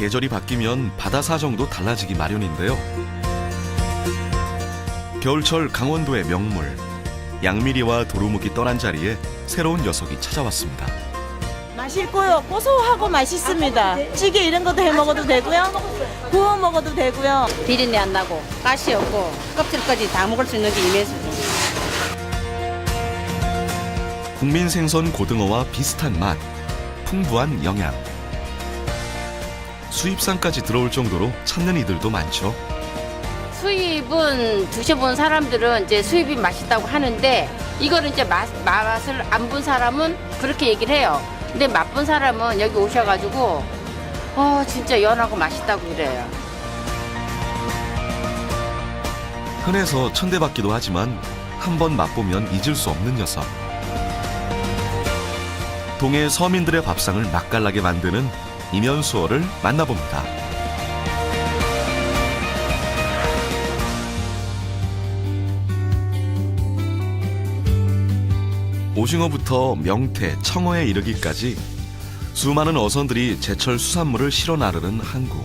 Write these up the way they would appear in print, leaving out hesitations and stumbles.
계절이 바뀌면 바다 사정도 달라지기 마련인데요. 겨울철 강원도의 명물 양미리와 도루묵이 떠난 자리에 새로운 녀석이 찾아왔습니다. 맛있고요. 고소하고 맛있습니다. 찌개 이런 것도 해 먹어도 되고요. 구워 먹어도 되고요. 비린내 안 나고 가시 없고 껍질까지 다 먹을 수 있는 게 이면수죠. 국민 생선 고등어와 비슷한 맛, 풍부한 영양. 수입산까지 들어올 정도로 찾는 이들도 많죠. 수입은 드셔본 사람들은 이제 수입이 맛있다고 하는데 이거는 이제 맛을 안 본 사람은 그렇게 얘기를 해요. 근데 맛본 사람은 여기 오셔가지고 진짜 연하고 맛있다고 그래요. 흔해서 천대받기도 하지만 한 번 맛보면 잊을 수 없는 녀석. 동해 서민들의 밥상을 맛깔나게 만드는 이면수어를 만나봅니다. 오징어부터 명태, 청어에 이르기까지 수많은 어선들이 제철 수산물을 실어 나르는 항구.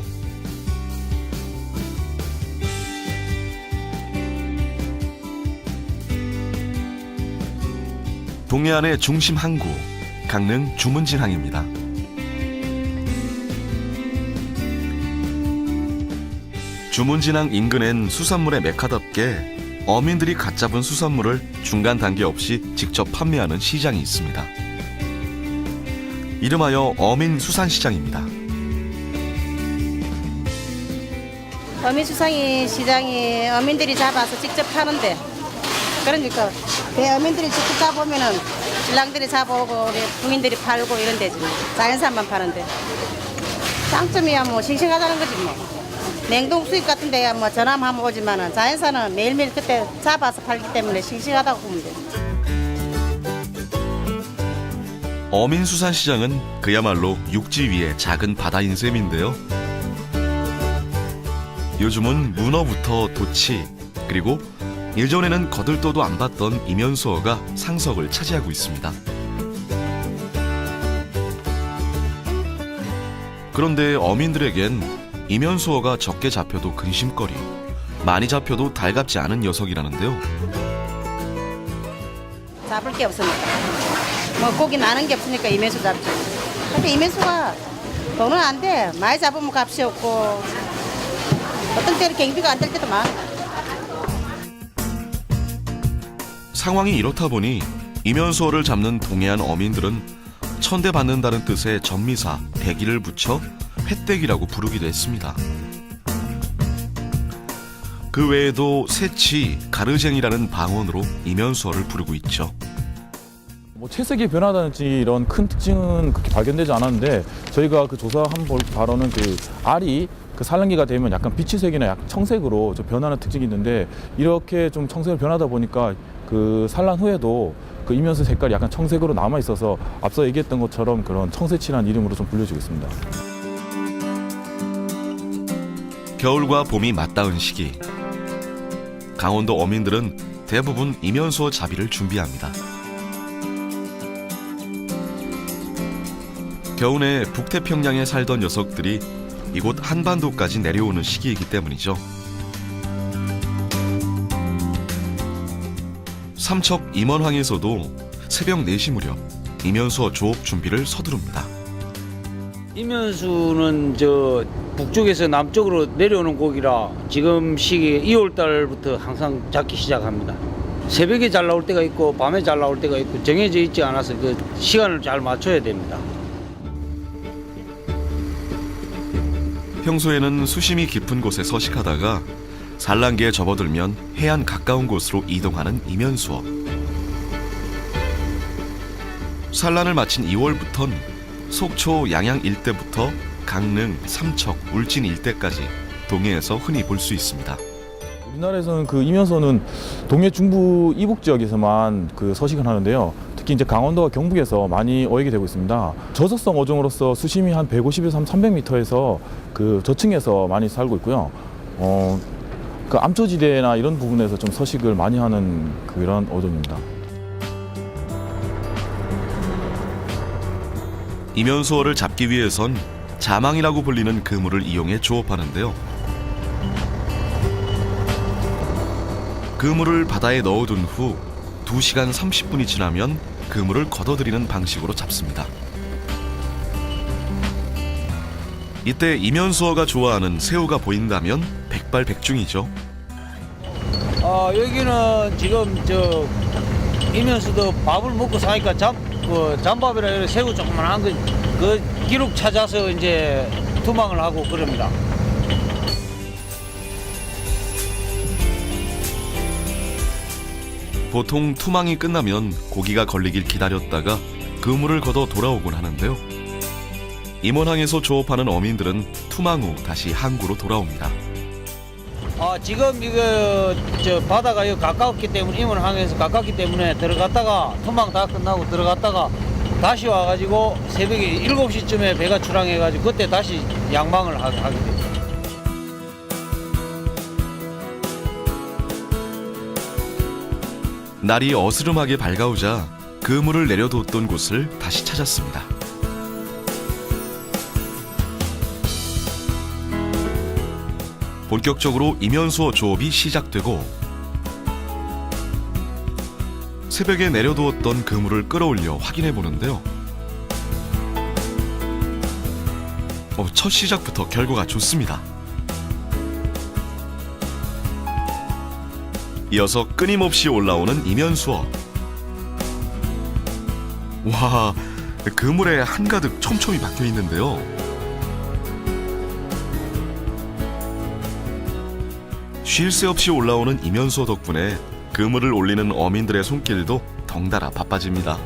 동해안의 중심 항구, 강릉 주문진항입니다. 주문진항 인근엔 수산물의 메카답게 어민들이 갓 잡은 수산물을 중간 단계 없이 직접 판매하는 시장이 있습니다. 이름하여 어민수산시장입니다. 어민수산이 시장이 어민들이 잡아서 직접 파는데 그러니까 어민들이 직접 잡으면은 신랑들이 잡아오고 우리 부인들이 팔고 이런 데지 자연산만 파는데 장점이야 뭐 싱싱하다는 거지 뭐. 냉동 수입 같은 데야 뭐 전화만 하면 오지만은 자연산은 매일매일 그때 잡아서 팔기 때문에 싱싱하다고 보면 돼. 어민수산시장은 그야말로 육지 위의 작은 바다인 셈인데요. 요즘은 문어부터 도치, 그리고 예전에는 거들떠도 안 봤던 이면수어가 상석을 차지하고 있습니다. 그런데 어민들에겐 이면수어가 적게 잡혀도 근심거리, 많이 잡혀도 달갑지 않은 녀석이라는데요. 잡을 게 없으니까 뭐 고기 나는 게 없으니까 이면수 잡죠. 근데 이면수가 돈은 안 돼. 많이 잡으면 값이 없고 어떤 때는 경비가 안 될 때도 많아. 상황이 이렇다 보니 이면수어를 잡는 동해안 어민들은 천대받는다는 뜻의 전미사, 대기를 붙여 횟대기라고 부르기도 했습니다. 그 외에도 새치, 가르쟁이라는 방언으로 이면수어를 부르고 있죠. 뭐 채색이 변하다든지 이런 큰 특징은 그렇게 발견되지 않았는데 저희가 그 조사한 바로는 그 알이 그 산란기가 되면 약간 비치색이나 약간 청색으로 좀 변하는 특징이 있는데 이렇게 좀 청색으로 변하다 보니까 그 산란 후에도 그 이면수 색깔이 약간 청색으로 남아 있어서 앞서 얘기했던 것처럼 그런 청새치라는 이름으로 좀 불려지고 있습니다. 겨울과 봄이 맞닿은 시기, 강원도 어민들은 대부분 이면수어 잡이를 준비합니다. 겨우내 북태평양에 살던 녀석들이 이곳 한반도까지 내려오는 시기이기 때문이죠. 삼척 임원항에서도 새벽 4시 무렵 이면수어 조업 준비를 서두릅니다. 이면수는 저 북쪽에서 남쪽으로 내려오는 고기라 지금 시기 2월 달부터 항상 잡기 시작합니다. 새벽에 잘 나올 때가 있고 밤에 잘 나올 때가 있고 정해져 있지 않아서 그 시간을 잘 맞춰야 됩니다. 평소에는 수심이 깊은 곳에 서식하다가 산란기에 접어들면 해안 가까운 곳으로 이동하는 이면수어. 산란을 마친 2월부턴 속초, 양양 일대부터 강릉, 삼척, 울진 일대까지 동해에서 흔히 볼 수 있습니다. 우리나라에서는 그 이면수어는 동해 중부 이북 지역에서만 그 서식을 하는데요. 특히 이제 강원도와 경북에서 많이 어획이 되고 있습니다. 저속성 어종으로서 수심이 한 150에서 300m에서 그 저층에서 많이 살고 있고요. 그 암초지대나 이런 부분에서 좀 서식을 많이 하는 그런 어종입니다. 이면수어를 잡기 위해선 자망이라고 불리는 그물을 이용해 조업하는데요. 그물을 바다에 넣어둔 후 2시간 30분이 지나면 그물을 걷어들이는 방식으로 잡습니다. 이때 이면수어가 좋아하는 새우가 보인다면 백발백중이죠. 여기는 지금 이면수도 밥을 먹고 사니까 잠밥이라 이런 새우 조그만한 그 기록 찾아서 이제 투망을 하고 그럽니다. 보통 투망이 끝나면 고기가 걸리길 기다렸다가 그물을 걷어 돌아오곤 하는데요. 임원항에서 조업하는 어민들은 투망 후 다시 항구로 돌아옵니다. 지금 바다가 여기 가깝기 때문에 임원항에서 가깝기 때문에 들어갔다가 투망 다 끝나고 들어갔다가 다시 와가지고 새벽에 7시쯤에 배가 출항해가지고 그때 다시 양망을 하게 됩니다. 날이 어스름하게 밝아오자 그물을 내려뒀던 곳을 다시 찾았습니다. 본격적으로 이면수어 조업이 시작되고 새벽에 내려두었던 그물을 끌어올려 확인해 보는데요. 첫 시작부터 결과가 좋습니다. 이어서 끊임없이 올라오는 이면수어. 와, 그물에 한가득 촘촘히 박혀 있는데요. 쉴 새 없이 올라오는 이면수어 덕분에 그물을 올리는 어민들의 손길도 덩달아 바빠집니다.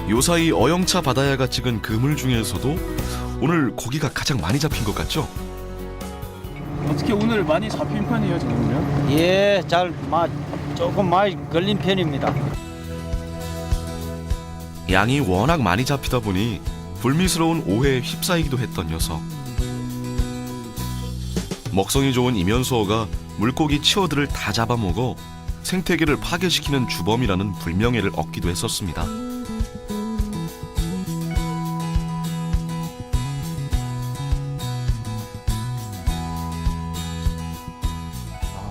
요사이 어영차 바다야가 찍은 그물 중에서도 오늘 고기가 가장 많이 잡힌 것 같죠? 어떻게 오늘 많이 잡힌 편이에요, 지금요? 예, 조금 많이 걸린 편입니다. 양이 워낙 많이 잡히다 보니 불미스러운 오해에 휩싸이기도 했던 녀석. 먹성이 좋은 이면수어가 물고기 치어들을 다 잡아먹어 생태계를 파괴시키는 주범이라는 불명예를 얻기도 했었습니다.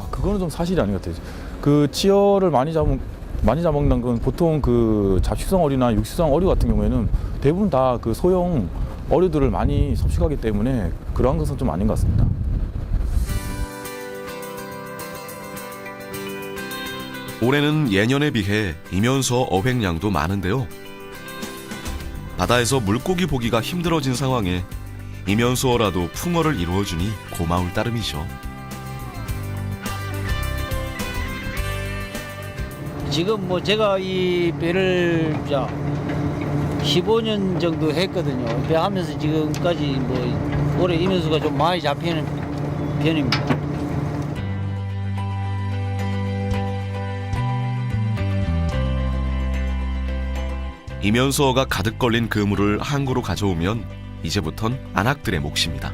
그거는 좀 사실이 아닌 것 같아요. 그 치어를 많이 잡먹는 건 보통 그 잡식성 어류나 육식성 어류 같은 경우에는 대부분 다 그 소형 어류들을 많이 섭식하기 때문에 그러한 것은 좀 아닌 것 같습니다. 올해는 예년에 비해 이면수어 어획량도 많은데요. 바다에서 물고기 보기가 힘들어진 상황에 이면수어라도 풍어를 이루어주니 고마울 따름이죠. 지금 제가 이 배를 15년 정도 했거든요. 배 하면서 지금까지 올해 이면수가 좀 많이 잡히는 편입니다. 이면수어가 가득 걸린 그물을 항구로 가져오면 이제부턴 안악들의 몫입니다.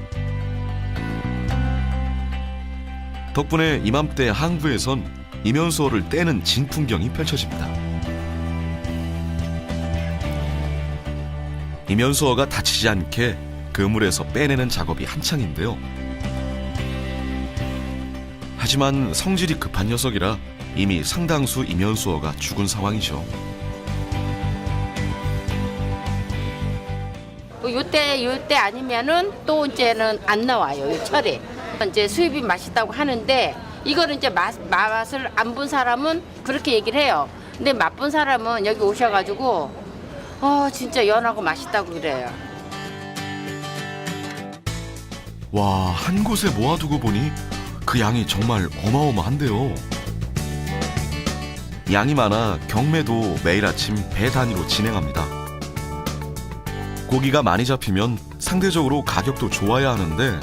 덕분에 이맘때 항구에선 이면수어를 떼는 진풍경이 펼쳐집니다. 이면수어가 다치지 않게 그물에서 빼내는 작업이 한창인데요. 하지만 성질이 급한 녀석이라 이미 상당수 이면수어가 죽은 상황이죠. 요때 아니면은 또 이제는 안 나와요. 이 철에 이제 수입이 맛있다고 하는데 이거는 이제 맛을 안 본 사람은 그렇게 얘기를 해요. 근데 맛본 사람은 여기 오셔가지고 진짜 연하고 맛있다고 그래요. 와, 한 곳에 모아두고 보니 그 양이 정말 어마어마한데요. 양이 많아 경매도 매일 아침 배 단위로 진행합니다. 고기가 많이 잡히면 상대적으로 가격도 좋아야 하는데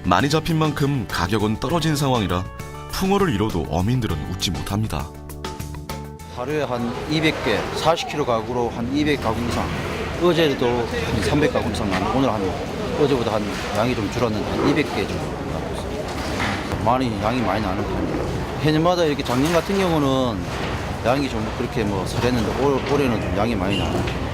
많이 잡힌 만큼 가격은 떨어진 상황이라 풍어를 잃어도 어민들은 웃지 못합니다. 하루에 한 200개, 40kg 가구로 한 200가구 이상. 어제도 한 300가구 이상 나는 오늘 어제보다 한 양이 좀 줄었는데 한 200개 정도 나고 있어요. 양이 많이 나는 편이에요. 해년마다 이렇게 작년 같은 경우는 양이 좀 그렇게 뭐 설했는데 올해는 좀 양이 많이 나와요.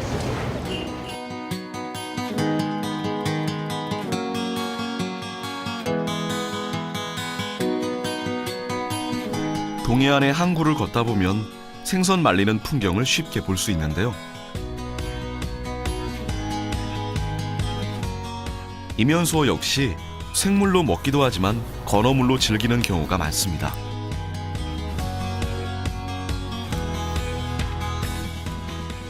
동해안의 항구를 걷다 보면 생선 말리는 풍경을 쉽게 볼 수 있는데요. 이면수어 역시 생물로 먹기도 하지만 건어물로 즐기는 경우가 많습니다.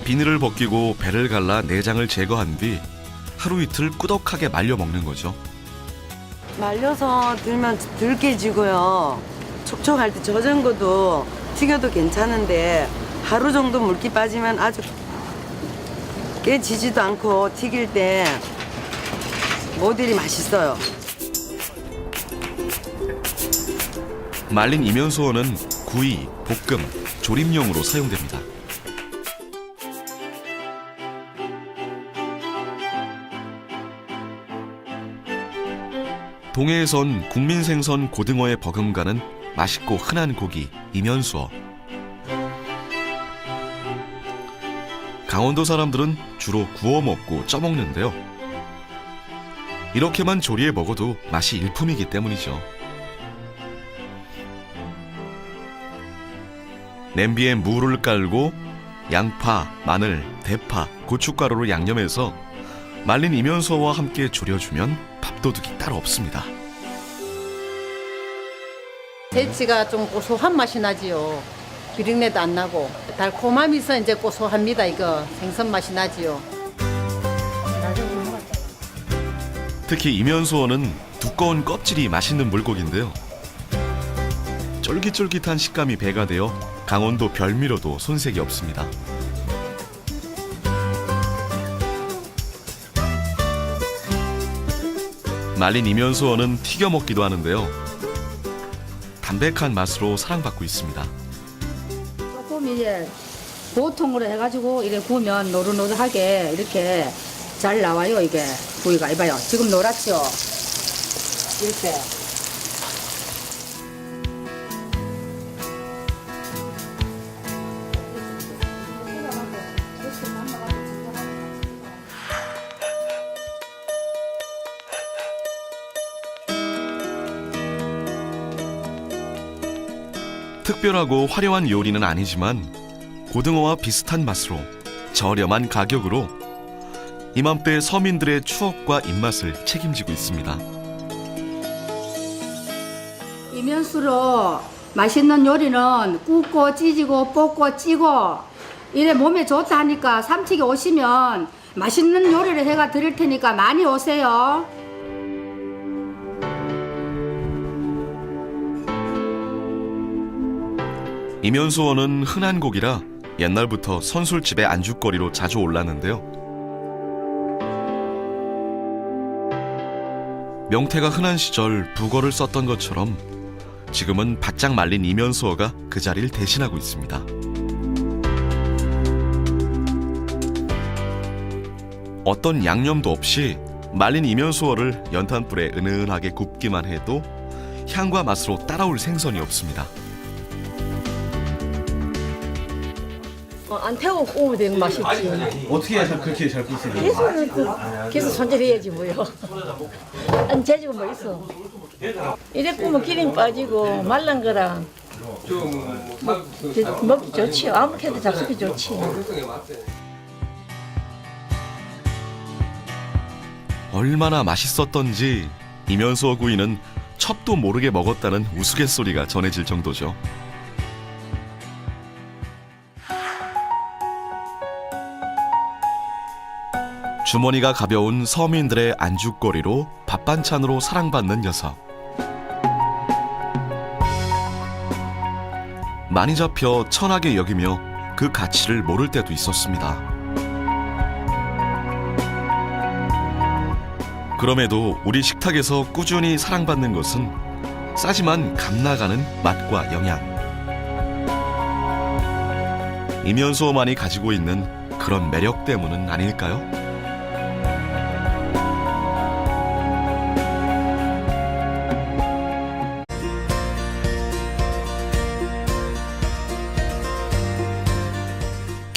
비늘을 벗기고 배를 갈라 내장을 제거한 뒤 하루 이틀 꾸덕하게 말려 먹는 거죠. 말려서 들면 덜 깨지고요. 촉촉할 때 젖은 것도 튀겨도 괜찮은데 하루 정도 물기 빠지면 아주 깨지지도 않고 튀길 때 모델이 맛있어요. 말린 이면수어는 구이, 볶음, 조림용으로 사용됩니다. 동해에선 국민생선 고등어에 버금가는 맛있고 흔한 고기 이면수어. 강원도 사람들은 주로 구워 먹고 쪄 먹는데요. 이렇게만 조리해 먹어도 맛이 일품이기 때문이죠. 냄비에 무를 깔고 양파, 마늘, 대파, 고춧가루로 양념해서 말린 이면수어와 함께 졸여주면 밥도둑이 따로 없습니다. 대치가 좀 고소한 맛이 나지요. 비린내도 안 나고 달콤함이 있어 이제 고소합니다. 이거 생선 맛이 나지요. 특히 이면수어는 두꺼운 껍질이 맛있는 물고기인데요. 쫄깃쫄깃한 식감이 배가 되어 강원도 별미로도 손색이 없습니다. 말린 이면수어는 튀겨 먹기도 하는데요. 담백한 맛으로 사랑받고 있습니다. 조금 이제 보통으로 해가지고 이렇게 구우면 노릇노릇하게 이렇게 잘 나와요. 이게 구이가 이봐요. 지금 노랗죠. 이렇게. 특별하고 화려한 요리는 아니지만 고등어와 비슷한 맛으로 저렴한 가격으로 이맘때 서민들의 추억과 입맛을 책임지고 있습니다. 이면수로 맛있는 요리는 굽고 찌지고 볶고 찌고 이래 몸에 좋다 하니까 삼척에 오시면 맛있는 요리를 해가 드릴 테니까 많이 오세요. 이면수어는 흔한 고기라 옛날부터 선술집의 안주거리로 자주 올랐는데요. 명태가 흔한 시절 북어를 썼던 것처럼 지금은 바짝 말린 이면수어가 그 자리를 대신하고 있습니다. 어떤 양념도 없이 말린 이면수어를 연탄불에 은은하게 굽기만 해도 향과 맛으로 따라올 생선이 없습니다. 안 태우고 구우면 되는 맛이 있지. 어떻게 해서 그렇게 잘 구우세요? 계속 손질해야지 뭐요. 안 재지고 뭐 있어. 이래 구우면 기름 빠지고 말른 거랑 먹기 좋지요. 아무렇게도 잡수기 좋지. 얼마나 맛있었던지 이면수어 구이는 첩도 모르게 먹었다는 우스갯소리가 전해질 정도죠. 주머니가 가벼운 서민들의 안주거리로 밥반찬으로 사랑받는 녀석. 많이 잡혀 천하게 여기며 그 가치를 모를 때도 있었습니다. 그럼에도 우리 식탁에서 꾸준히 사랑받는 것은 싸지만 감나가는 맛과 영양. 이면수어만이 가지고 있는 그런 매력 때문은 아닐까요?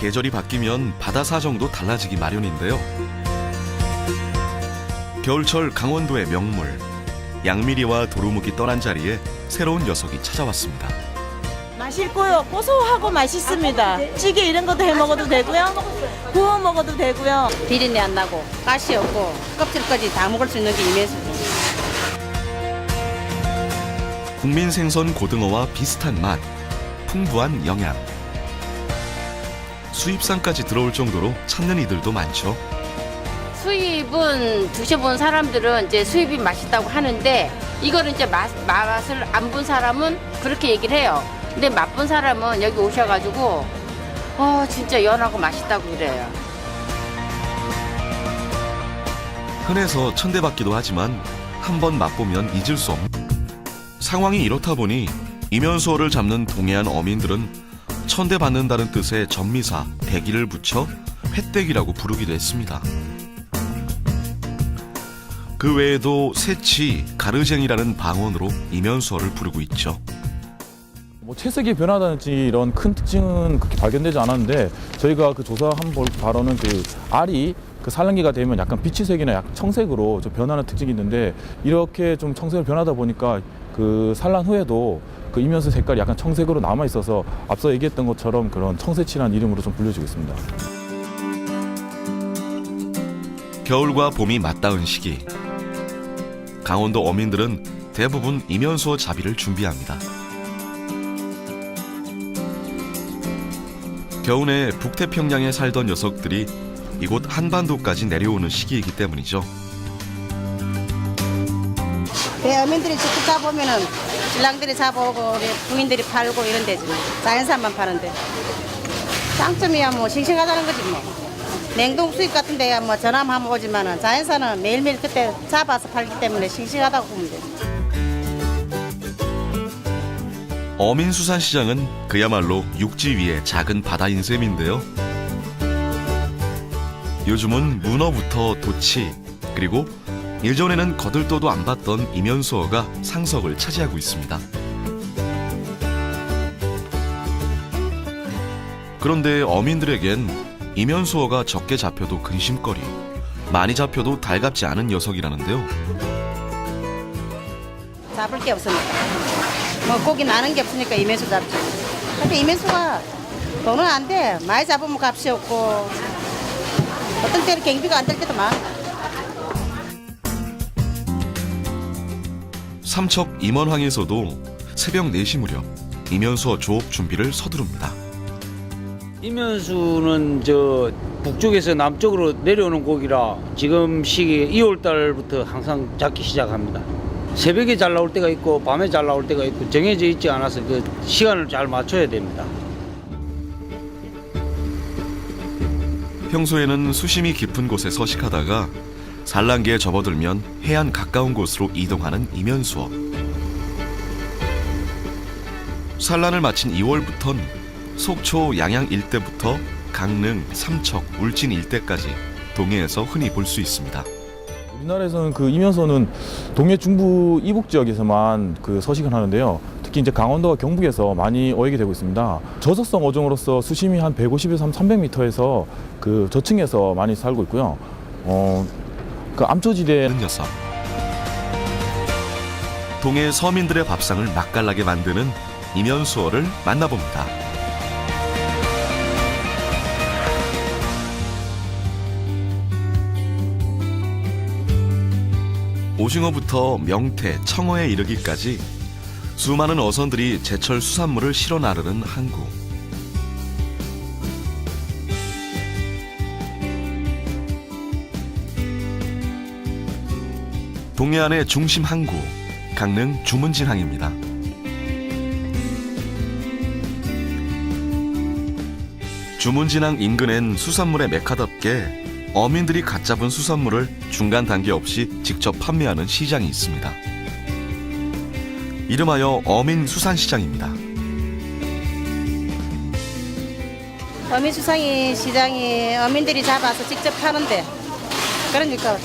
계절이 바뀌면 바다 사정도 달라지기 마련인데요. 겨울철 강원도의 명물 양미리와 도루묵이 떠난 자리에 새로운 녀석이 찾아왔습니다. 맛있고요. 고소하고 맛있습니다. 찌개 이런 것도 해 먹어도 되고요. 구워 먹어도 되고요. 비린내 안 나고 가시 없고 껍질까지 다 먹을 수 있는 게 임해수죠. 국민 생선 고등어와 비슷한 맛, 풍부한 영양. 수입산까지 들어올 정도로 찾는 이들도 많죠. 수입은 드셔본 사람들은 이제 수입이 맛있다고 하는데 이거는 이제 맛을 안 본 사람은 그렇게 얘기를 해요. 근데 맛본 사람은 여기 오셔가지고 진짜 연하고 맛있다고 그래요. 흔해서 천대받기도 하지만 한번 맛보면 잊을 수 없는 상황이 이렇다 보니 이면수어를 잡는 동해안 어민들은 천대받는다는 뜻의 전미사 대기를 붙여 횟대기라고 부르기도 했습니다. 그 외에도 새치, 가르쟁이라는 방언으로 이면수어를 부르고 있죠. 뭐 채색이 변하다든지 이런 큰 특징은 그렇게 발견되지 않았는데 저희가 그 조사한 바로는 그 알이 그 산란기가 되면 약간 비치색이나 약간 청색으로 좀 변하는 특징이 있는데 이렇게 좀 청색으로 변하다 보니까 그 산란 후에도 그 이면수 색깔이 약간 청색으로 남아 있어서 앞서 얘기했던 것처럼 그런 청새치라는 이름으로 좀 불려지고 있습니다. 겨울과 봄이 맞닿은 시기. 강원도 어민들은 대부분 이면수어 잡이를 준비합니다. 겨우내 북태평양에 살던 녀석들이 이곳 한반도까지 내려오는 시기이기 때문이죠. 배 어민들이 직접 잡으면은 신랑들이 잡아오고 우리 부인들이 팔고 이런 데지. 자연산만 파는데. 장점이야 뭐 싱싱하다는 거지 뭐. 냉동 수입 같은 데야 뭐 전화하면 오지만은 자연산은 매일매일 그때 잡아서 팔기 때문에 싱싱하다고 보면 돼. 어민수산시장은 그야말로 육지 위의 작은 바다인 셈인데요. 요즘은 문어부터 도치, 그리고 예전에는 거들떠도 안 봤던 이면수어가 상석을 차지하고 있습니다. 그런데 어민들에겐 이면수어가 적게 잡혀도 근심거리, 많이 잡혀도 달갑지 않은 녀석이라는데요. 잡을 게 없으니까. 뭐 고기 나는 게 없으니까 이면수 잡지. 근데 이면수가 돈은 안 돼. 많이 잡으면 값이 없고 어떤 때는 경비가 안 될 때도 많아. 삼척 임원항에서도 새벽 4시 무렵 이면수어 조업 준비를 서두릅니다. 이면수는 저 북쪽에서 남쪽으로 내려오는 고기라 지금 시기 2월 달부터 항상 잡기 시작합니다. 새벽에 잘 나올 때가 있고 밤에 잘 나올 때가 있고 정해져 있지 않아서 그 시간을 잘 맞춰야 됩니다. 평소에는 수심이 깊은 곳에 서식하다가 산란기에 접어들면 해안 가까운 곳으로 이동하는 이면수어. 산란을 마친 2월부턴 속초, 양양 일대부터 강릉, 삼척, 울진 일대까지 동해에서 흔히 볼 수 있습니다. 우리나라에서는 그 이면수어는 동해 중부 이북 지역에서만 그 서식을 하는데요. 특히 이제 강원도와 경북에서 많이 어획이 되고 있습니다. 저속성 어종으로서 수심이 한 150에서 300m에서 그 저층에서 많이 살고 있고요. 그 암초지대에 녀석. 동해 서민들의 밥상을 맛깔나게 만드는 이면수어를 만나봅니다. 오징어부터 명태, 청어에 이르기까지 수많은 어선들이 제철 수산물을 실어 나르는 항구. 동해안의 중심 항구, 강릉 주문진항입니다. 주문진항 인근엔 수산물의 메카답게 어민들이 갓 잡은 수산물을 중간 단계 없이 직접 판매하는 시장이 있습니다. 이름하여 어민수산시장입니다. 어민수산이 시장이 어민들이 잡아서 직접 파는데 그러니까